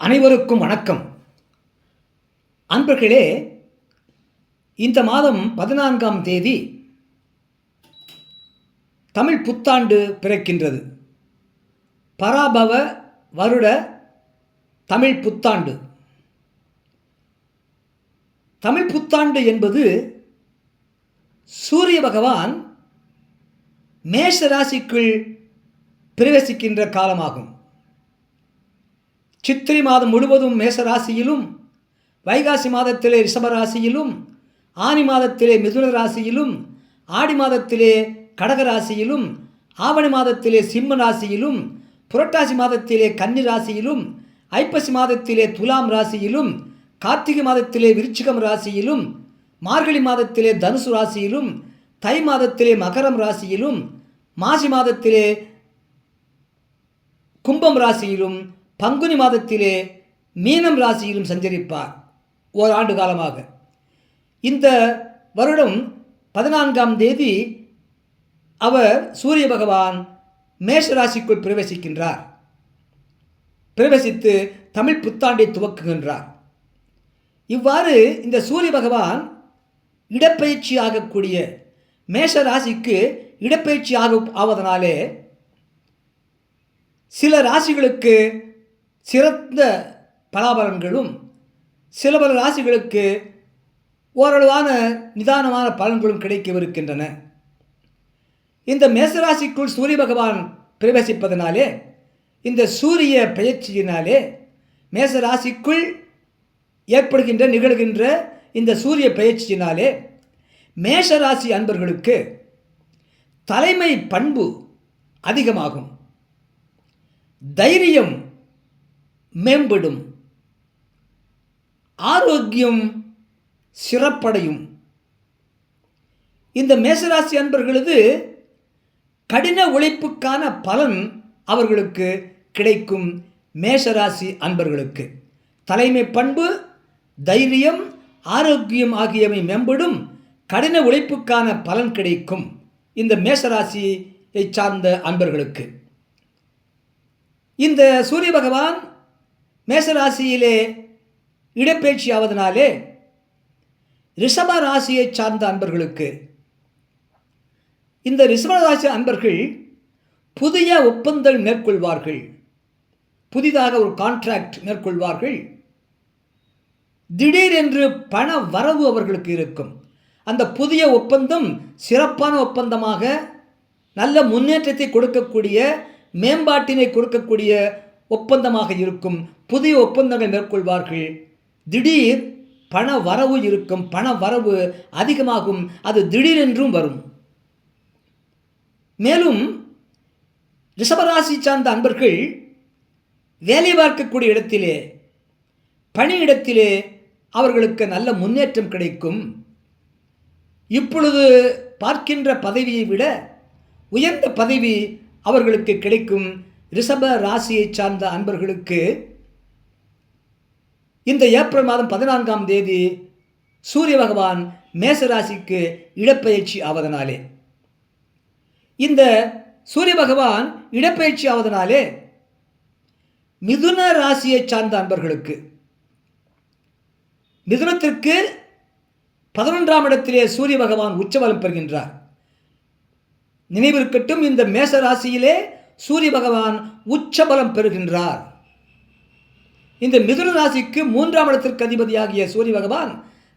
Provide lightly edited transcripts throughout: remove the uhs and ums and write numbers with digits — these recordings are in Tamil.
அனைவருக்கும் வணக்கம். அன்பர்களே, இந்த மாதம் 14ஆம் தேதி தமிழ் புத்தாண்டு பிறக்கின்றது. பராபவ வருட தமிழ் புத்தாண்டு. தமிழ் புத்தாண்டு என்பது சூரிய பகவான் மேஷ ராசிக்குள் பிரவேசிக்கின்ற காலமாகும். சித்திரை மாதம் முழுவதும் மேஷ ராசியிலும், வைகாசி மாதத்திலே ரிஷப ராசியிலும், ஆனி மாதத்திலே மிதுன ராசியிலும், ஆடி மாதத்திலே கடக ராசியிலும், ஆவணி மாதத்திலே சிம்ம ராசியிலும், புரட்டாசி மாதத்திலே கன்னி ராசியிலும், ஐப்பசி மாதத்திலே துலாம் ராசியிலும், கார்த்திகை மாதத்திலே விருச்சிகம் ராசியிலும், மார்கழி மாதத்திலே தனுசு ராசியிலும், தை மாதத்திலே மகரம் ராசியிலும், மாசி மாதத்திலே கும்பம் ராசியிலும், பங்குனி மாதத்திலே மீனம் ராசியிலும் சஞ்சரிப்பார் ஓராண்டு காலமாக. இந்த வருடம் 14ஆம் தேதி அவர் சூரிய பகவான் மேஷ ராசிக்குள் பிரவேசிக்கின்றார். பிரவேசித்து தமிழ் புத்தாண்டை துவக்குகின்றார். இவ்வாறு இந்த சூரிய பகவான் இடப்பெயர்ச்சி ஆகக்கூடிய மேஷ ராசிக்கு இடப்பெயர்ச்சி ஆவதனாலே சில ராசிகளுக்கு சிறந்த பலாபலன்களும், சில பல ராசிகளுக்கு ஓரளவான நிதானமான பலன்களும் கிடைக்கவிருக்கின்றன. இந்த மேசராசிக்குள் சூரிய பகவான் பிரவேசிப்பதனாலே, இந்த சூரிய பெயர்ச்சியினாலே மேசராசிக்குள் நிகழ்கின்ற இந்த சூரிய பெயர்ச்சியினாலே மேஷராசி அன்பர்களுக்கு தலைமை பண்பு அதிகமாகும், தைரியம் மேம்படும், ஆரோக்கியம் சிறப்படையும். இந்த மேசராசி அன்பர்களது கடின உழைப்புக்கான பலன் அவர்களுக்கு கிடைக்கும். மேஷராசி அன்பர்களுக்கு தலைமை பண்பு, தைரியம், ஆரோக்கியம் ஆகியவை மேம்படும், கடின உழைப்புக்கான பலன் கிடைக்கும் இந்த மேஷராசியை சார்ந்த அன்பர்களுக்கு. இந்த சூரிய பகவான் மேசராசியிலே இடப்பெயர்ச்சி ஆவதனாலே ரிஷப ராசியை சார்ந்த அன்பர்களுக்கு, இந்த ரிஷப ராசி அன்பர்கள் புதிய ஒப்பந்தங்கள் மேற்கொள்வார்கள், புதிதாக ஒரு கான்ட்ராக்ட் மேற்கொள்வார்கள். திடீரென்று பண வரவு அவர்களுக்கு இருக்கும். அந்த புதிய ஒப்பந்தம் சிறப்பான ஒப்பந்தமாக, நல்ல முன்னேற்றத்தை கொடுக்கக்கூடிய, மேம்பாட்டினை கொடுக்கக்கூடிய ஒப்பந்தமாக இருக்கும். புதிய ஒப்பந்தங்கள் மேற்கொள்வார்கள். திடீர் பண வரவு இருக்கும், பண வரவு அதிகமாகும், அது திடீரென்றும் வரும். மேலும் ரிஷபராசி சார்ந்த அன்பர்கள் வேலை பார்க்கக்கூடிய இடத்திலே, பணியிடத்திலே அவர்களுக்கு நல்ல முன்னேற்றம் கிடைக்கும். இப்பொழுது பார்க்கின்ற பதவியை விட உயர்ந்த பதவி அவர்களுக்கு கிடைக்கும். ரிஷப ராசியை சார்ந்த அன்பர்களுக்கு இந்த ஏப்ரல் மாதம் 14ஆம் தேதி சூரிய பகவான் மேசராசிக்கு இடப்பெயர்ச்சி ஆவதனாலே, இந்த சூரிய பகவான் இடப்பெயர்ச்சி ஆவதனாலே மிதுன ராசியை சார்ந்த அன்பர்களுக்கு, மிதுனத்திற்கு 11ஆம் இடத்திலே சூரிய பகவான் உச்சபலம் பெறுகின்றார். நினைவிருக்கட்டும், இந்த மேச ராசியிலே சூரிய பகவான் உச்சபலம் பெறுகின்றார். இந்த மிதுன ராசிக்கு 3ஆம் இடத்திற்கு அதிபதியாகிய சூரிய பகவான்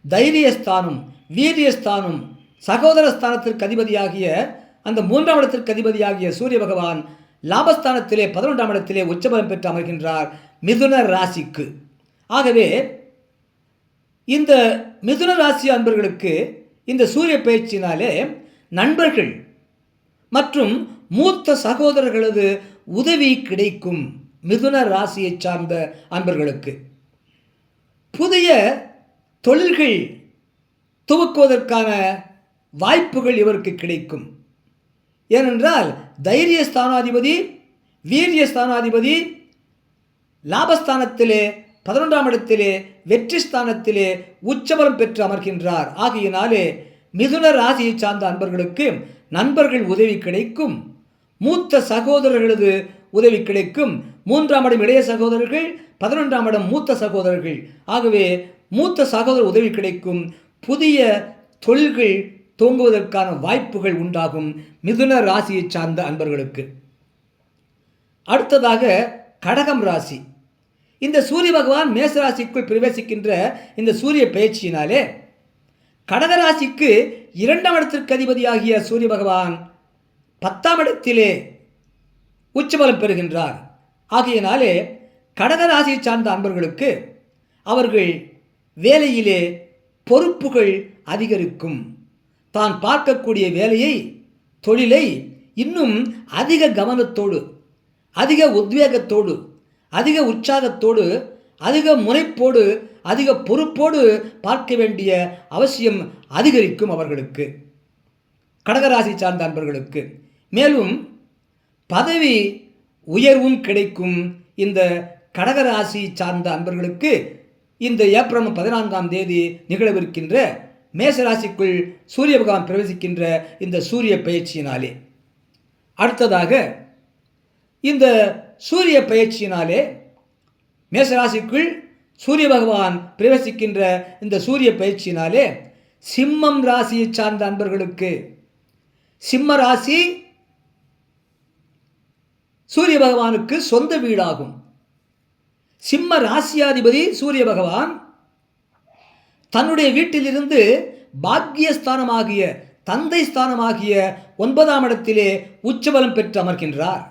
தைரியஸ்தானம், வீரியஸ்தானம், சகோதரஸ்தானத்திற்கு அதிபதியாகிய அந்த 3ஆம் இடத்திற்கு அதிபதியாகிய சூரிய பகவான் லாபஸ்தானத்திலே 11ஆம் இடத்திலே உச்சபலம் பெற்று அமர்கின்றார் மிதுன ராசிக்கு. ஆகவே இந்த மிதுன ராசி அன்பர்களுக்கு இந்த சூரிய பயிற்சியினாலே நண்பர்கள் மற்றும் மூத்த சகோதரர்களது உதவி கிடைக்கும். மிதுன ராசியை சார்ந்த அன்பர்களுக்கு புதிய தொழில்கள் துவக்குவதற்கான வாய்ப்புகள் இவருக்கு கிடைக்கும். ஏனென்றால் தைரிய ஸ்தானாதிபதி, வீரிய ஸ்தானாதிபதி லாபஸ்தானத்திலே 11ஆம் இடத்திலே வெற்றி ஸ்தானத்திலே உச்சபலம் பெற்று அமர்கின்றார். ஆகையினாலே மிதுன ராசியை சார்ந்த அன்பர்களுக்கு நண்பர்கள் உதவி கிடைக்கும், மூத்த சகோதரர்களது உதவி கிடைக்கும், 3ஆம் இடம் இளைய சகோதரர்கள், 11ஆம் இடம் மூத்த சகோதரர்கள். ஆகவே மூத்த சகோதர உதவி கிடைக்கும். புதிய தொழில்கள் துவங்குவதற்கான வாய்ப்புகள் உண்டாகும் மிதுன ராசியை சார்ந்த அன்பர்களுக்கு. அடுத்ததாக கடகம் ராசி. இந்த சூரிய பகவான் மேசராசிக்குள் பிரவேசிக்கின்ற இந்த சூரிய பயிற்சியினாலே கடகராசிக்கு 2ஆம் இடத்திற்கு அதிபதியாகிய சூரிய பகவான் 10ஆம் இடத்திலே உச்சபலம் பெறுகின்றார். ஆகையினாலே கடகராசியை சார்ந்த அன்பர்களுக்கு அவர்கள் வேலையிலே பொறுப்புகள் அதிகரிக்கும். தான் பார்க்கக்கூடிய வேலையை, தொழிலை இன்னும் அதிக கவனத்தோடு, அதிக உத்வேகத்தோடு, அதிக உற்சாகத்தோடு, அதிக முனைப்போடு, அதிக பொறுப்போடு பார்க்க வேண்டிய அவசியம் அதிகரிக்கும் அவர்களுக்கு, கடகராசி சார்ந்த அன்பர்களுக்கு. மேலும் பதவி உயர்வும் கிடைக்கும். இந்த கடகராசி சார்ந்த அன்பர்களுக்கு இந்த ஏப்ரல் 14ஆம் தேதி நிகழவிருக்கின்ற மேசராசிக்குள் சூரிய பகவான் பிரவேசிக்கின்ற இந்த சூரிய பயிற்சியினாலே. அடுத்ததாக இந்த சூரிய பயிற்சியினாலே மேசராசிக்குள் சூரிய பகவான் பிரவேசிக்கின்ற இந்த சூரிய பயிற்சியினாலே சிம்மம் ராசியை சார்ந்த அன்பர்களுக்கு, சிம்ம ராசி சூரிய பகவானுக்கு சொந்த வீடாகும். சிம்ம ராசியாதிபதி சூரிய பகவான் தன்னுடைய வீட்டிலிருந்து பாக்கியஸ்தானமாகிய, தந்தை ஸ்தானமாகிய 9ஆம் இடத்திலே உச்சபலம் பெற்று அமர்கின்றார்.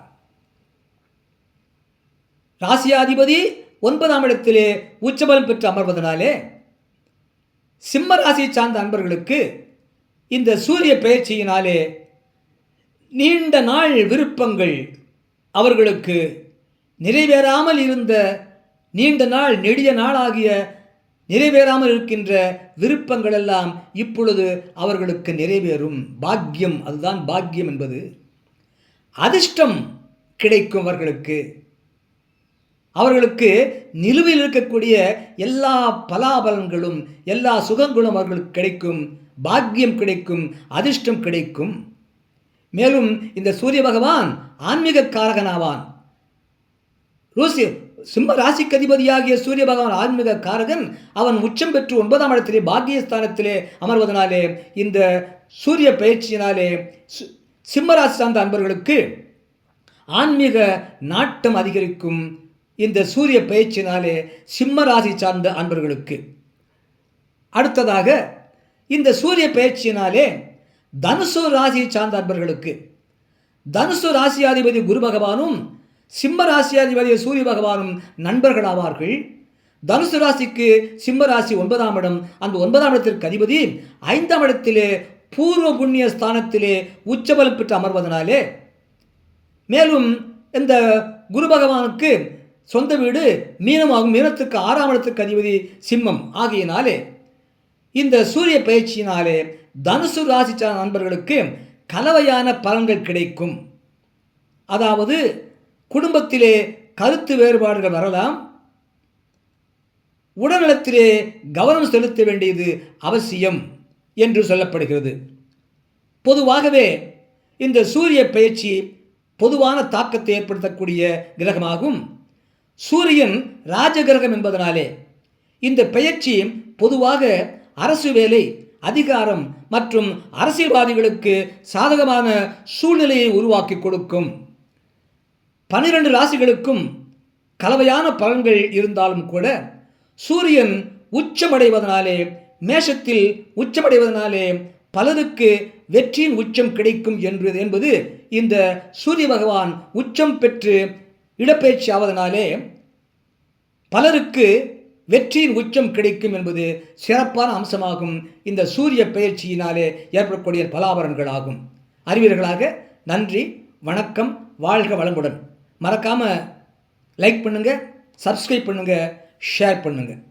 ராசியாதிபதி 9ஆம் இடத்திலே உச்சபலம் பெற்று அமர்வதனாலே சிம்ம ராசியை சார்ந்த அன்பர்களுக்கு இந்த சூரிய பயிற்சியினாலே நீண்ட நாள் விருப்பங்கள், அவர்களுக்கு நிறைவேறாமல் இருந்த நீண்ட நாள், நெடிய நாளாகிய நிறைவேறாமல் இருக்கின்ற விருப்பங்கள் எல்லாம் இப்பொழுது அவர்களுக்கு நிறைவேறும். பாக்கியம், அதுதான் பாக்கியம் என்பது. அதிர்ஷ்டம் கிடைக்கும் அவர்களுக்கு. அவர்களுக்கு நிலுவையில் இருக்கக்கூடிய எல்லா பலாபலன்களும், எல்லா சுகங்களும் அவர்களுக்கு கிடைக்கும். பாக்கியம் கிடைக்கும், அதிர்ஷ்டம் கிடைக்கும். மேலும் இந்த சூரிய பகவான் ஆன்மீக காரகனாவான். சிம்ம ராசிக்கு அதிபதியாகிய சூரிய பகவான் ஆன்மீக காரகன். அவன் உச்சம் பெற்று 9ஆம் இடத்திலே பாக்கியஸ்தானத்திலே அமர்வதனாலே இந்த சூரிய பயிற்சியினாலே சிம்ம ராசி சார்ந்த அன்பர்களுக்கு ஆன்மீக நாட்டம் அதிகரிக்கும். இந்த சூரிய பயிற்சியினாலே சிம்ம ராசி சார்ந்த அன்பர்களுக்கு. அடுத்ததாக இந்த சூரிய பயிற்சியினாலே தனுசு ராசியை சார்ந்த அன்பர்களுக்கு, தனுசு ராசியாதிபதி குரு பகவானும் சிம்ம ராசியாதிபதி சூரிய பகவானும் நண்பர்கள் ஆவார்கள். தனுசு ராசிக்கு சிம்ம ராசி 9ஆம் இடம். அந்த 9ஆம் இடத்திற்கு அதிபதி 5ஆம் இடத்திலே பூர்வ புண்ணிய ஸ்தானத்திலே உச்சபலம் பெற்று அமர்வதனாலே, மேலும் இந்த குரு பகவானுக்கு சொந்த வீடு மீனமாகும். மீனத்துக்கு 6ஆம் இடத்துக்கு அதிபதி சிம்மம். ஆகையினாலே இந்த சூரிய பயிற்சியினாலே தனுசு ராசி சார்ந்த நண்பர்களுக்கு கலவையான பலன்கள் கிடைக்கும். அதாவது குடும்பத்திலே கருத்து வேறுபாடுகள் வரலாம். உடல்நலத்திலே கவனம் செலுத்த வேண்டியது அவசியம் என்று சொல்லப்படுகிறது. பொதுவாகவே இந்த சூரிய பயிற்சி பொதுவான தாக்கத்தை ஏற்படுத்தக்கூடிய கிரகமாகும். சூரியன் ராஜகிரகம் என்பதனாலே இந்த பயிற்சி பொதுவாக அரசு வேலை, அதிகாரம் மற்றும் அரசியல்வாதிகளுக்கு சாதகமான சூழ்நிலையை உருவாக்கி கொடுக்கும். 12 ராசிகளுக்கும் கலவையான பலன்கள் இருந்தாலும் கூட சூரியன் உச்சமடைவதனாலே, மேஷத்தில் உச்சமடைவதனாலே பலருக்கு வெற்றியின் உச்சம் கிடைக்கும் என்பது இந்த சூரிய பகவான் உச்சம் பெற்று இடப்பெயர்ச்சி ஆவதனாலே பலருக்கு வெற்றியின் உச்சம் கிடைக்கும் என்பது சிறப்பான அம்சமாகும். இந்த சூரிய பயிற்சியினாலே ஏற்படக்கூடிய பலாபலன்கள் ஆகும். அறிவீர்களாக. நன்றி, வணக்கம், வாழ்க வளமுடன். மறக்காமல் லைக் பண்ணுங்கள், சப்ஸ்கிரைப் பண்ணுங்கள், ஷேர் பண்ணுங்கள்.